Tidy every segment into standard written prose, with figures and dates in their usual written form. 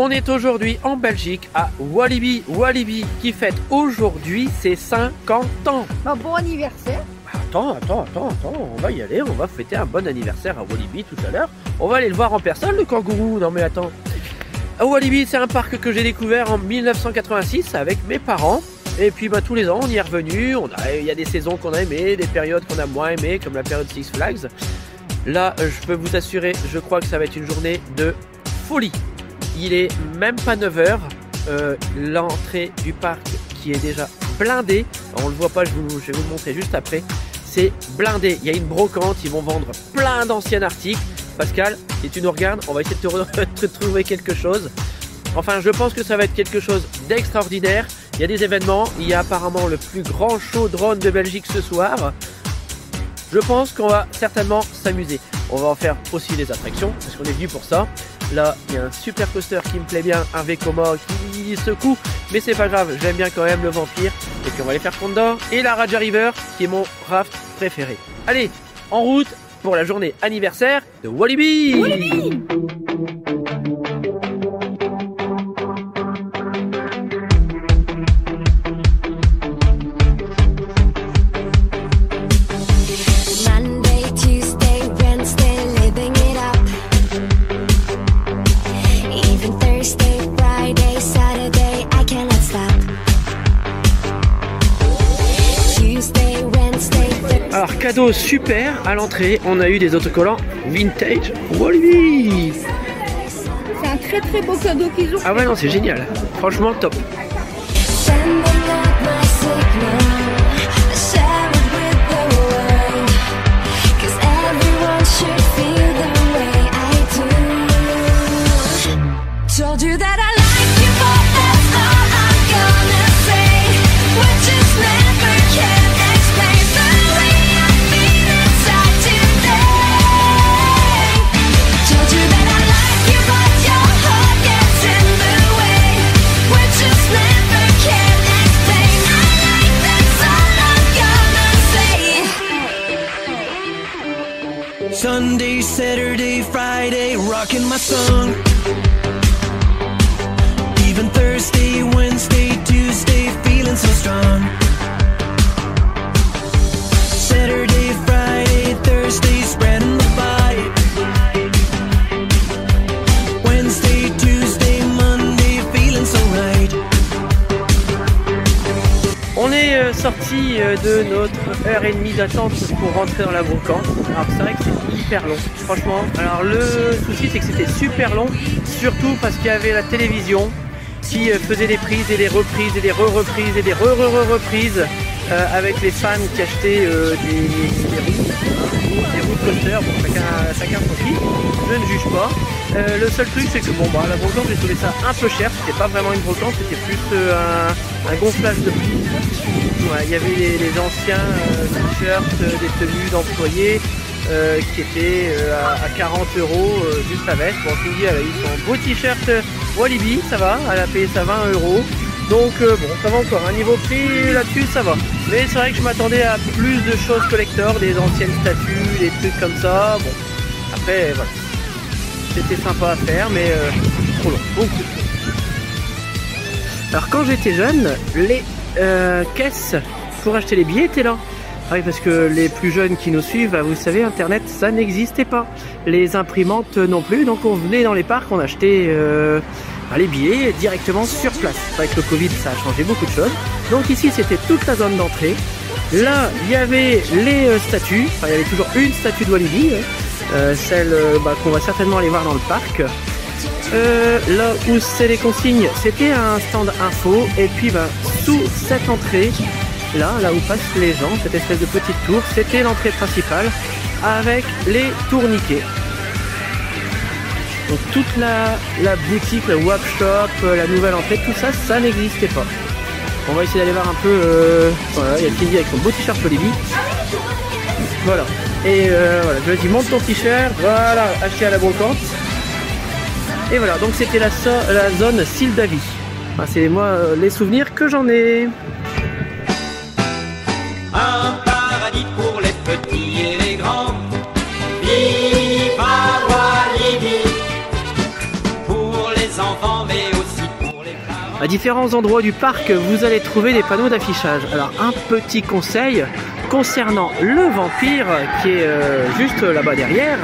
on est aujourd'hui en Belgique à Walibi. Walibi qui fête aujourd'hui ses 50 ans. Bah, bon anniversaire. Attends, on va y aller, on va fêter un bon anniversaire à Walibi tout à l'heure. On va aller le voir en personne, le kangourou. Non mais attends. Walibi, c'est un parc que j'ai découvert en 1986 avec mes parents. Et puis tous les ans on y est revenu. Il y a des saisons qu'on a aimées, des périodes qu'on a moins aimées, comme la période Six Flags. Là, je peux vous assurer, je crois que ça va être une journée de folie. Il est même pas 9h. L'entrée du parc qui est déjà blindée. On le voit pas, je vais vous le montrer juste après. C'est blindé. Il y a une brocante, ils vont vendre plein d'anciens articles. Pascal, si tu nous regardes, on va essayer de te trouver quelque chose. Enfin, je pense que ça va être quelque chose d'extraordinaire. Il y a des événements. Il y a apparemment le plus grand show drone de Belgique ce soir. Je pense qu'on va certainement s'amuser. On va en faire aussi des attractions parce qu'on est venu pour ça. Là, il y a un super coaster qui me plaît bien, un Vekoma qui secoue, mais c'est pas grave, j'aime bien quand même le vampire. Et puis on va aller faire Condor et la Raja River qui est mon raft préféré. Allez, en route pour la journée anniversaire de Walibi. Walibi. Alors cadeau super à l'entrée, on a eu des autocollants vintage Walibi. C'est un très très beau cadeau qu'ils ont. Ah ouais non c'est génial, franchement top. Sunday, Saturday, Friday, rocking my song. Even Thursday, Wednesday, Tuesday, feeling so strong. Saturday, Friday, Thursday, spreading the vibe. Wednesday, Tuesday, Monday, feeling so right. On est sorti de notre heure et demie d'attente pour rentrer dans la brocante. Alors c'est vrai que c'est hyper long, franchement. Alors le souci c'est que c'était super long, surtout parce qu'il y avait la télévision qui faisait des prises et des reprises et des re-reprises et des re-reprises avec les fans qui achetaient des roues de coaster. Bon, chacun son prix, je ne juge pas. Le seul truc c'est que la brocante j'ai trouvé ça un peu cher, c'était pas vraiment une brocante, c'était plus un gonflage de prix. Ouais, il y avait les anciens t-shirts, des tenues d'employés qui étaient à 40 € juste la veste. Bon, je me dis, ils sont beau t-shirt Walibi, ça va, elle a payé ça 20 €. Donc bon, ça va encore, un niveau prix là-dessus ça va. Mais c'est vrai que je m'attendais à plus de choses collector, des anciennes statues, des trucs comme ça. Bon, après voilà, c'était sympa à faire, mais trop long, beaucoup trop long. Alors quand j'étais jeune, les caisses pour acheter les billets étaient là. Ah oui, parce que les plus jeunes qui nous suivent, vous savez, internet ça n'existait pas, les imprimantes non plus, donc on venait dans les parcs, on achetait les billets directement sur place. Avec le Covid ça a changé beaucoup de choses, donc ici c'était toute la zone d'entrée. Là il y avait les statues, enfin il y avait toujours une statue de Walibi, celle qu'on va certainement aller voir dans le parc. Là où c'est les consignes, c'était un stand info, et puis sous cette entrée, là où passent les gens, cette espèce de petite tour, c'était l'entrée principale avec les tourniquets. Donc toute la boutique, le workshop, la nouvelle entrée, tout ça, ça n'existait pas. On va essayer d'aller voir un peu. Voilà, il y a Cindy avec son beau t-shirt Walibi. Voilà. Et voilà, je lui ai dit monte ton t-shirt, voilà, acheté à la brocante. Et voilà, donc c'était la zone Sildavie. Enfin, c'est moi les souvenirs que j'en ai. Un paradis pour les petits et les grands. Viva Walibi. Pour les enfants, mais À différents endroits du parc, vous allez trouver des panneaux d'affichage. Alors un petit conseil concernant le vampire qui est juste là-bas derrière,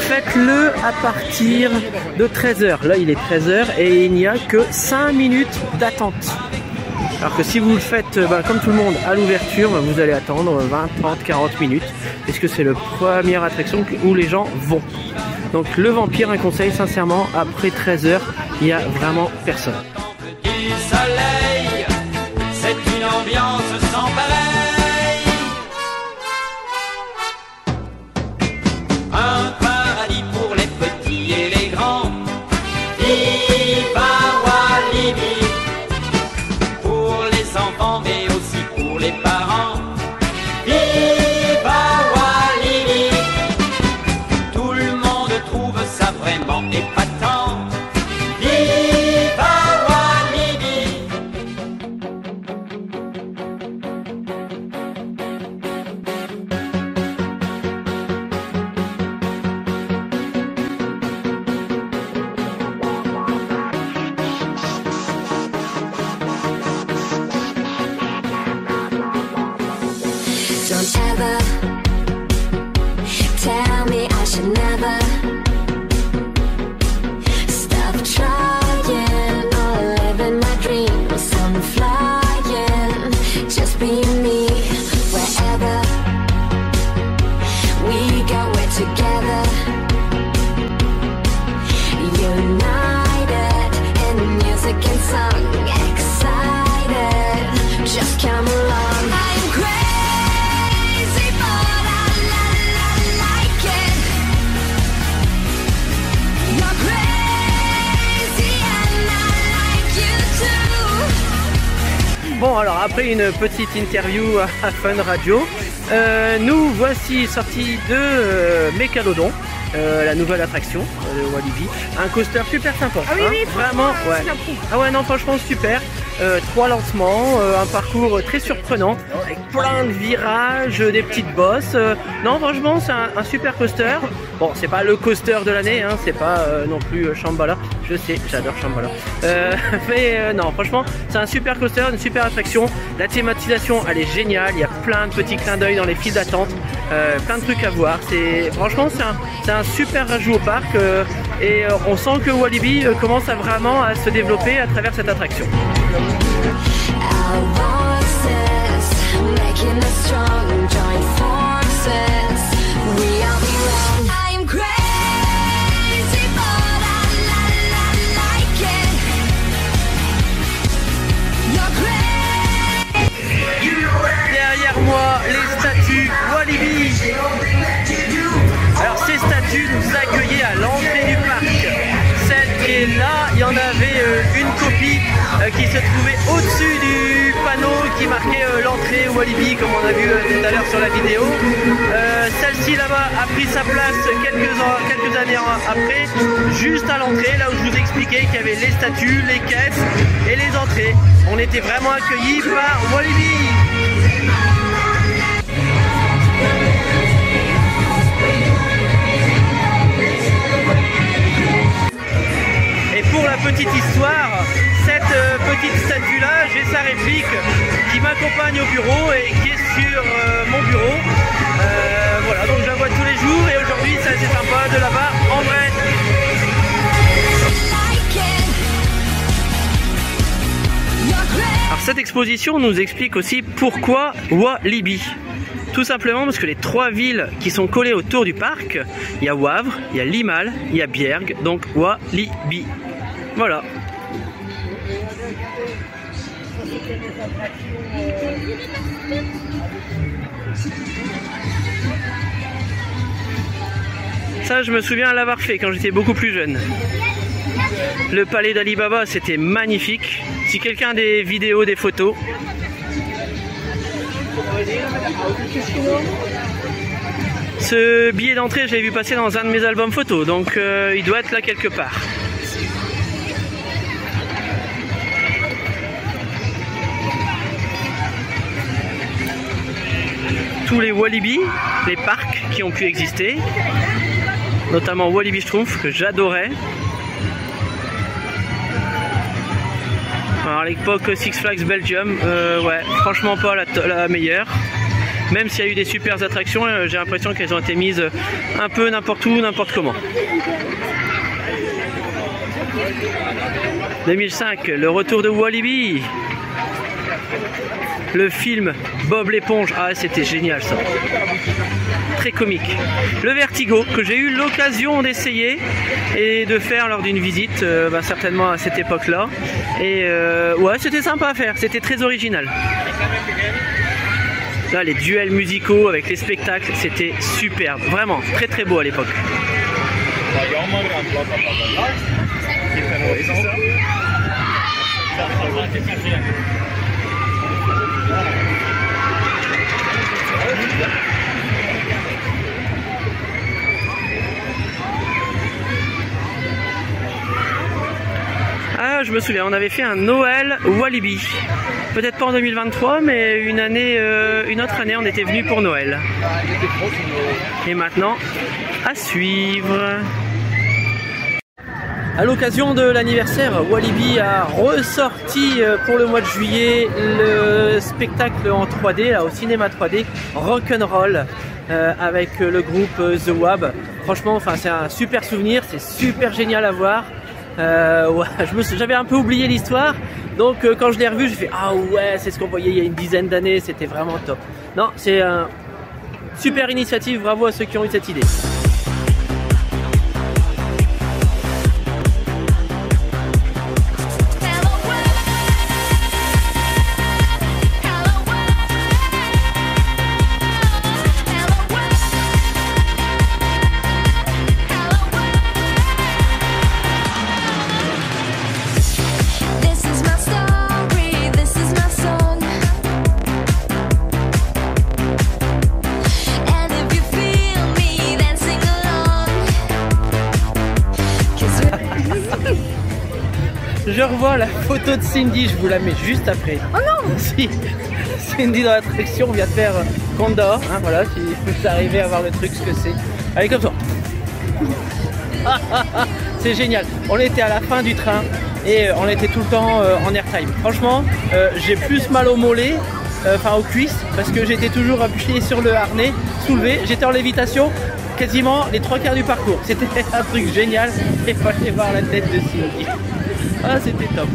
faites-le à partir de 13 h. Là il est 13 h et il n'y a que 5 minutes d'attente. Alors que si vous le faites comme tout le monde à l'ouverture, vous allez attendre 20, 30, 40 minutes. Puisque c'est la première attraction où les gens vont. Donc le vampire, un conseil sincèrement, après 13 h, il n'y a vraiment personne. Du soleil, c'est une ambiance sans pareil. Un paradis pour les petits et les grands. Viva Walibi. Pour les enfants mais aussi pour les parents. Viva Walibi. Tout le monde trouve ça vraiment épatant. Viva Walibi. Don't ever tell me I should never stop trying or living my dreams. I'm flying, just being me. Wherever we go, we're together, united in music and song, excited. Just come along. I'm crazy, but I like it. You're crazy and I like you too. Bon alors après une petite interview à Fun Radio, nous voici sortis de Mécalodon, la nouvelle attraction de Walibi. Un coaster super sympa. Ah oui, oui, vraiment. Ouais. Ah ouais, non, franchement super. 3 lancements, un parcours très surprenant avec plein de virages, des petites bosses. Non, franchement, c'est un super coaster. Bon, c'est pas le coaster de l'année, hein, c'est pas non plus Shambhala. Je sais, j'adore Shambhala. Mais non, franchement, c'est un super coaster, une super attraction. La thématisation, elle est géniale. Il y a plein de petits clins d'œil dans les files d'attente, plein de trucs à voir. Franchement, c'est un super rajout au parc et on sent que Walibi commence vraiment à se développer à travers cette attraction. Our voices making us strong, join forces. We all belong. I'm crazy, but I like it. You're crazy. Derrière moi, les statues Walibi. Alors ces statues nous accueillaient à l'entrée du parc. Celle qui est là, il y en avait une copie qui se trouvait au-dessus du panneau qui marquait l'entrée Walibi, comme on a vu tout à l'heure sur la vidéo. Celle-ci là-bas a pris sa place quelques années après, juste à l'entrée, là où je vous expliquais qu'il y avait les statues, les caisses et les entrées. On était vraiment accueillis par Walibi. Et pour la petite histoire, cette petite statue là, j'ai sa réplique qui m'accompagne au bureau et qui est sur mon bureau. Voilà, donc je la vois tous les jours et aujourd'hui c'est assez sympa de la voir en vrai. Alors cette exposition nous explique aussi pourquoi Walibi. Tout simplement parce que les 3 villes qui sont collées autour du parc, il y a Wavre, il y a Limal, il y a Bierg, donc Walibi. Voilà. Ça, je me souviens l'avoir fait quand j'étais beaucoup plus jeune. Le palais d'Ali Baba, c'était magnifique. Si quelqu'un a des vidéos, des photos. Ce billet d'entrée, je l'ai vu passer dans un de mes albums photos, donc il doit être là quelque part. Tous les Walibi, les parcs qui ont pu exister, notamment Walibi Schtroumpf que j'adorais. Alors à l'époque Six Flags Belgium, ouais, franchement pas la meilleure. Même s'il y a eu des super attractions, j'ai l'impression qu'elles ont été mises un peu n'importe où, n'importe comment. 2005, le retour de Walibi. Le film Bob l'éponge, ah c'était génial ça. Très comique. Le Vertigo, que j'ai eu l'occasion d'essayer et de faire lors d'une visite, certainement à cette époque-là. Et ouais, c'était sympa à faire, c'était très original. Là, les duels musicaux avec les spectacles, c'était superbe. Vraiment, très très beau à l'époque. Ah, je me souviens, on avait fait un Noël Walibi. Peut-être pas en 2023, mais une autre année, on était venu pour Noël. Et maintenant, à suivre. À l'occasion de l'anniversaire, Walibi a ressorti pour le mois de juillet le spectacle en 3D, là, au cinéma 3D, Rock'n'Roll, avec le groupe The Wab. Franchement, enfin, c'est un super souvenir, c'est super génial à voir. Ouais, j'avais un peu oublié l'histoire, donc quand je l'ai revu, je fais ah ouais, c'est ce qu'on voyait il y a une dizaine d'années, c'était vraiment top. Non, c'est une super initiative, bravo à ceux qui ont eu cette idée. Je revois la photo de Cindy, je vous la mets juste après. Oh non! Si, Cindy dans l'attraction, on vient de faire Conda, hein, voilà, si vous arrivez à voir le truc, ce que c'est. Allez, comme ça. C'est génial. On était à la fin du train et on était tout le temps en airtime. Franchement, j'ai plus mal au mollet, enfin aux cuisses, parce que j'étais toujours appuyé sur le harnais, soulevé. J'étais en lévitation quasiment les 3/4 du parcours. C'était un truc génial et il fallait voir la tête de Cindy. Ah, c'était top.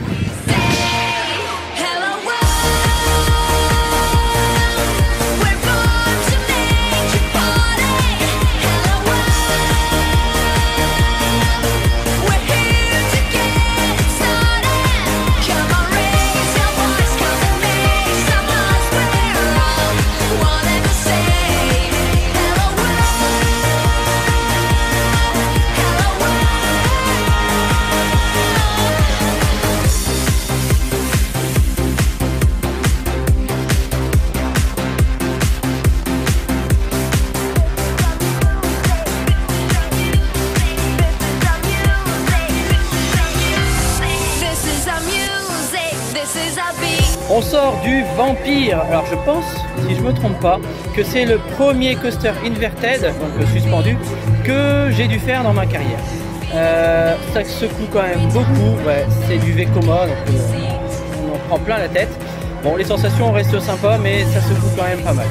On sort du Vampire. Alors je pense, si je me trompe pas, que c'est le premier coaster inverted, donc suspendu, que j'ai dû faire dans ma carrière. Ça secoue quand même beaucoup, ouais, c'est du Vekoma, donc on en prend plein la tête. Bon, les sensations restent sympas, mais ça secoue quand même pas mal.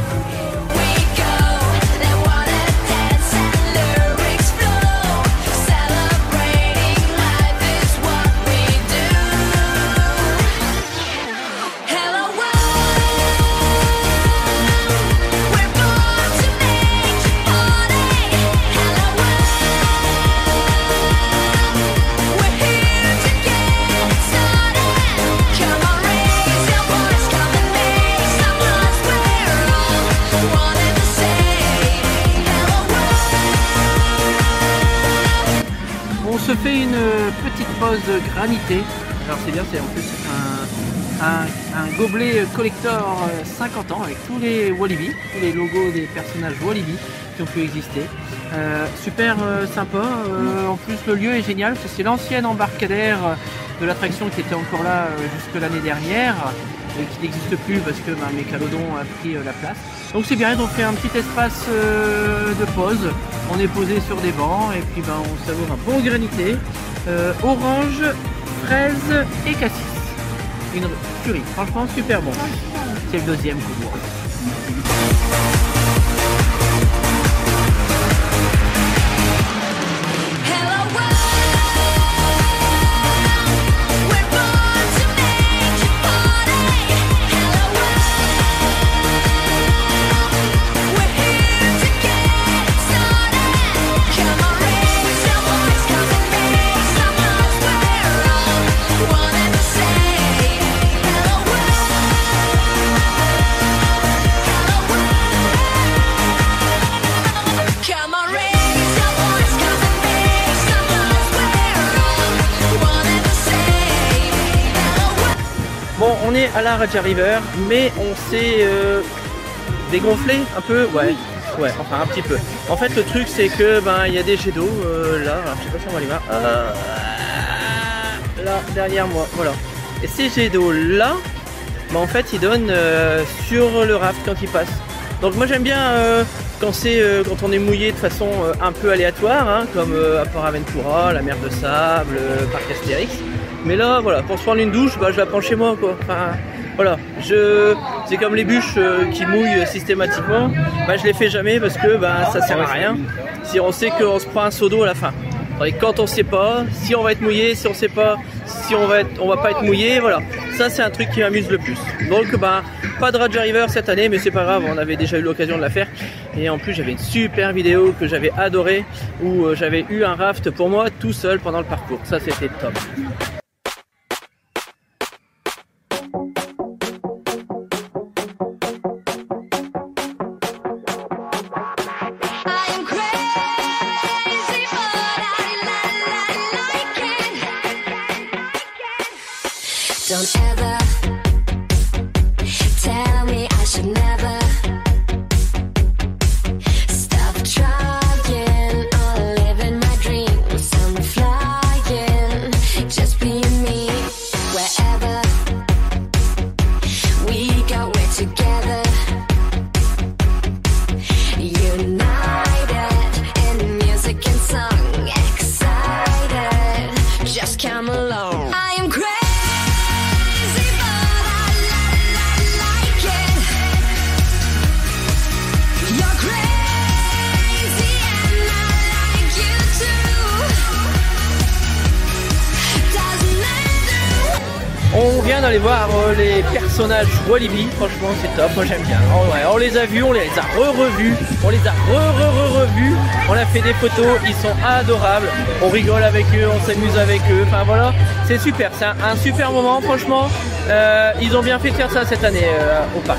On se fait une petite pause granité. Alors c'est bien, c'est en plus un gobelet collector 50 ans avec tous les Walibi, tous les logos des personnages Walibi qui ont pu exister. Super sympa, en plus le lieu est génial, c'est l'ancienne embarcadère de l'attraction qui était encore là jusque l'année dernière et qui n'existe plus parce que Mécalodon a pris la place. Donc c'est bien, ils ont fait un petit espace de pause, on est posé sur des bancs et puis on savoure un bon granité, orange, fraise et cassis. une tuerie. Franchement, super bon. C'est le deuxième coup. Bon, on est à la Raja River, mais on s'est dégonflé un peu, ouais, enfin un petit peu. En fait, le truc c'est que il y a des jets d'eau là, alors, je sais pas si on va les voir, là derrière moi, voilà. Et ces jets d'eau là, en fait, ils donnent sur le raft quand ils passent. Donc moi j'aime bien quand on est mouillé de façon un peu aléatoire, hein, comme à Port Aventura, la mer de sable, Parc Astérix. Mais là, voilà, pour se prendre une douche, je la prends chez moi, quoi. Enfin, voilà, c'est comme les bûches qui mouillent systématiquement. Je les fais jamais parce que ça sert à rien. Si on sait qu'on se prend un seau d'eau à la fin. Et quand on sait pas, si on va être mouillé, si on sait pas, si on va pas être mouillé, voilà. Ça c'est un truc qui m'amuse le plus. Donc pas de Raja River cette année, mais c'est pas grave, on avait déjà eu l'occasion de la faire. Et en plus j'avais une super vidéo que j'avais adorée où j'avais eu un raft pour moi tout seul pendant le parcours. Ça c'était top. Don't ever tell me I should never stop trying or living my dreams. I'm flying, just being me. Wherever we go, we're together, united in music and song, excited. Just come along. I am crazy. On vient d'aller voir les personnages Walibi, franchement c'est top, moi j'aime bien. On les a vus, on les a revus, on les a revus, on a fait des photos, ils sont adorables, on rigole avec eux, on s'amuse avec eux, enfin voilà, c'est super, c'est un super moment, franchement, ils ont bien fait de faire ça cette année au parc.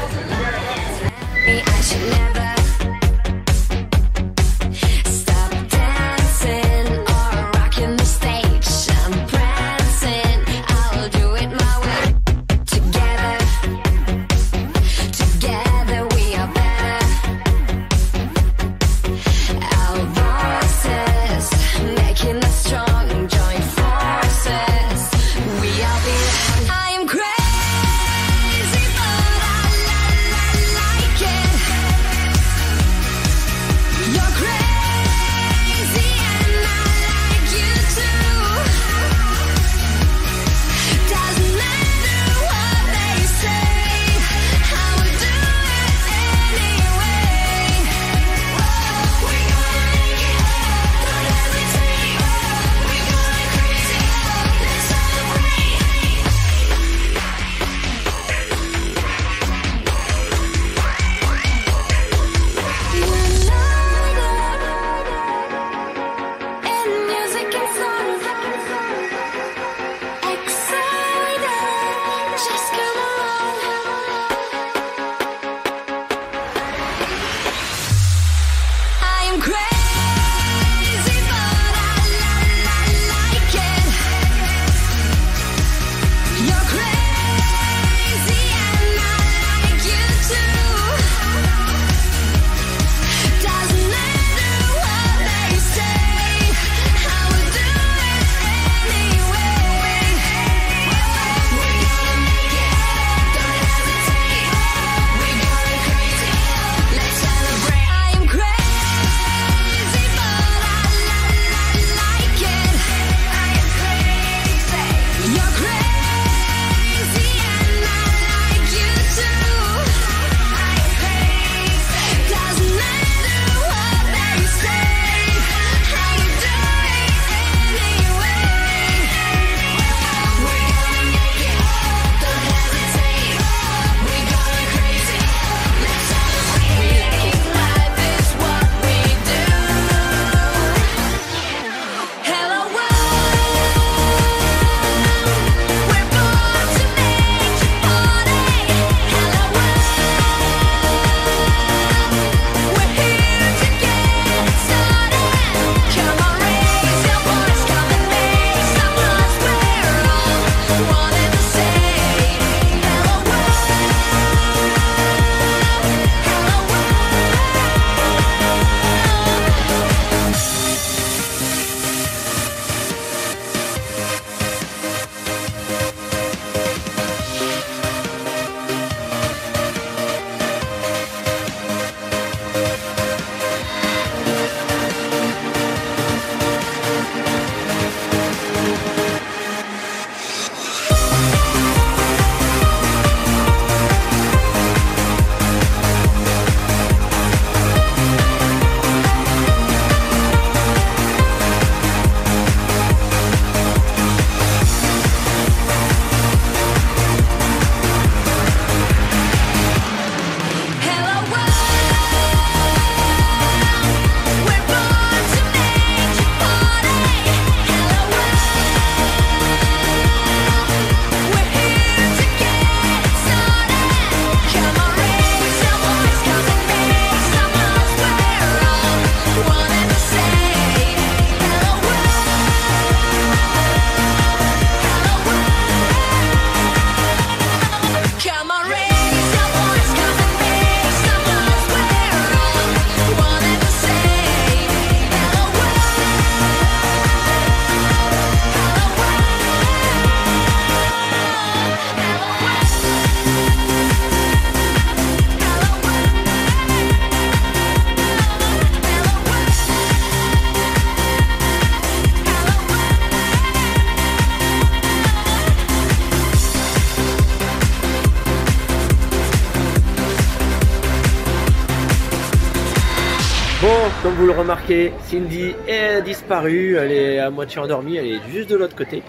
comme vous le remarquez, Cindy est disparue, elle est à moitié endormie, elle est juste de l'autre côté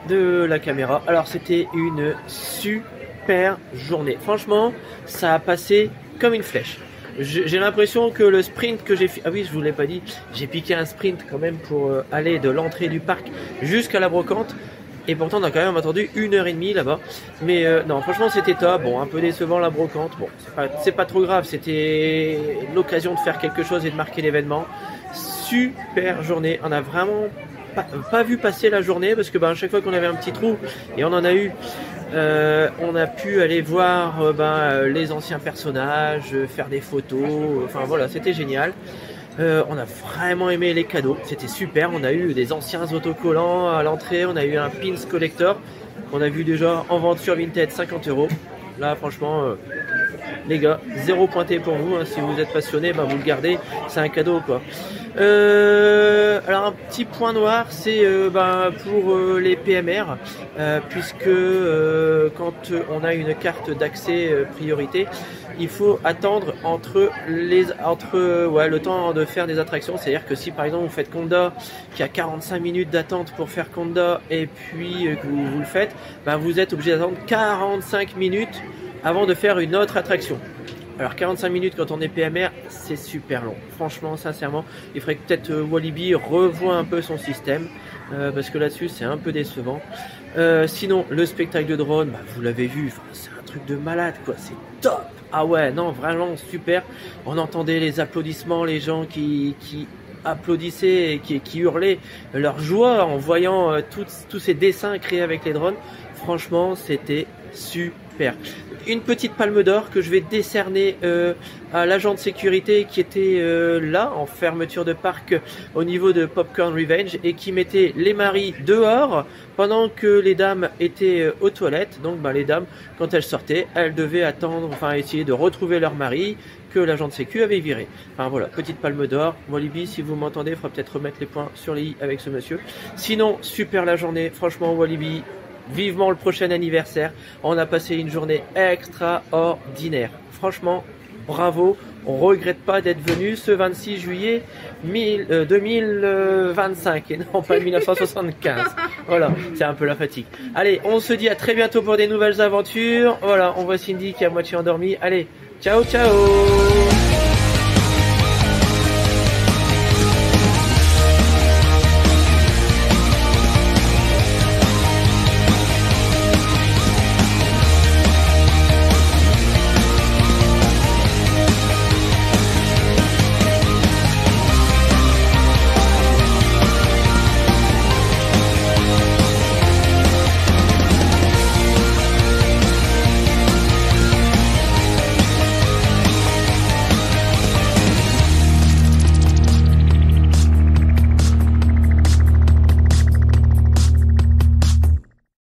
de la caméra. Alors c'était une super journée. Franchement, ça a passé comme une flèche. J'ai l'impression que le sprint que j'ai fait... Ah oui, je vous l'ai pas dit, j'ai piqué un sprint quand même pour aller de l'entrée du parc jusqu'à la brocante. Et pourtant, on a quand même attendu 1h30 là-bas. Mais non, franchement, c'était top. Bon, un peu décevant la brocante. Bon, c'est pas trop grave. C'était l'occasion de faire quelque chose et de marquer l'événement. Super journée. On a vraiment pas vu passer la journée parce que à chaque fois qu'on avait un petit trou, et on en a eu, on a pu aller voir les anciens personnages, faire des photos. Enfin voilà, c'était génial. On a vraiment aimé les cadeaux, c'était super. On a eu des anciens autocollants à l'entrée, on a eu un pins collector qu'on a vu déjà en vente sur Vinted, 50 €. Là franchement les gars, 0 pointé pour vous, hein. Si vous êtes passionné, vous le gardez, c'est un cadeau quoi. Alors un petit point noir, c'est pour les PMR, puisque quand on a une carte d'accès priorité, il faut attendre le temps de faire des attractions. C'est-à-dire que si par exemple vous faites Conda, qui a 45 minutes d'attente pour faire Conda, et puis que vous le faites, vous êtes obligé d'attendre 45 minutes avant de faire une autre attraction. Alors 45 minutes quand on est PMR, c'est super long. Franchement, sincèrement, il faudrait que peut-être Walibi revoie un peu son système, parce que là-dessus c'est un peu décevant. Sinon, le spectacle de drone, vous l'avez vu, c'est un truc de malade quoi, c'est top. Ah ouais, non, vraiment super. On entendait les applaudissements, les gens qui applaudissaient et qui hurlaient leur joie en voyant tous ces dessins créés avec les drones. Franchement, c'était super. Une petite palme d'or que je vais décerner à l'agent de sécurité qui était là en fermeture de parc au niveau de Popcorn Revenge et qui mettait les maris dehors pendant que les dames étaient aux toilettes. Donc les dames, quand elles sortaient, elles devaient attendre, essayer de retrouver leur mari que l'agent de sécu avait viré. Voilà, petite palme d'or. Walibi, si vous m'entendez, il faudra peut-être remettre les points sur les i avec ce monsieur. Sinon, super la journée, franchement Walibi. Vivement le prochain anniversaire. On a passé une journée extraordinaire. Franchement, bravo. On regrette pas d'être venu ce 26 juillet 2025 et non pas 1975. Voilà, c'est un peu la fatigue. Allez, on se dit à très bientôt pour des nouvelles aventures. Voilà, on voit Cindy qui est à moitié endormie. Allez, ciao, ciao.